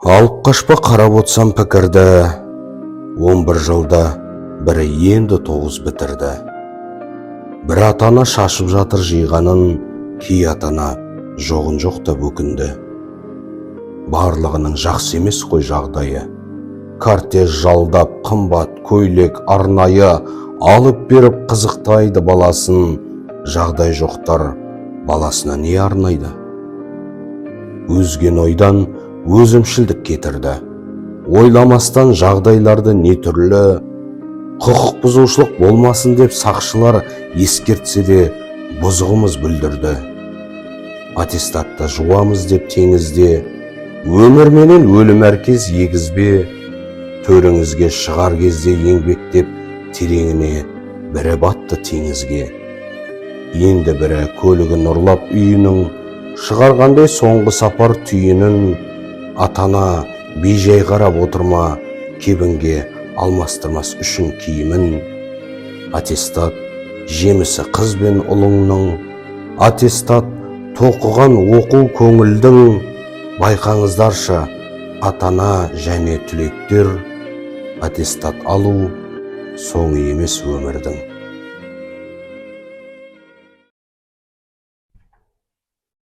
Алып қашпа қарап отсам пікірді, 11 жылда бірі енді 9 бітірді. Бір атана шашып жатыр жиғанын, кей атана жоғын жоқта бөкінді. Барлығының жақсы емес қой жағдайы. Кортеж жалдап, қымбат көйлек арнайы алып беріп қызықтайды баласын. Жағдай жоқтар баласына не арнайды? Өзген ойдан өзімшілдік кетірді. Ойламастан жағдайларды не түрлі, құқық бұзушылық болмасын деп сақшылар ескертсе де бұзығымыз бүлдірді. Аттестатта жуамыз деп теңізде, өмір менен өлім әркез егізбе, төріңізге шығар кезде еңбектеп тереңіне бірі батты теңізге. Енді бірі көлігін ұрлап үйінің, шығарғандай соңғы сапар түйінін. Атана бейжай қарап отырма, кебінге алмастырмас үшін киімін. Аттестат жемісі қыз бен ұлыңның, аттестат тоқыған оқу көңілдің. Байқаңыздаршы, атана және түлектер, аттестат алу соңы емес өмірдің.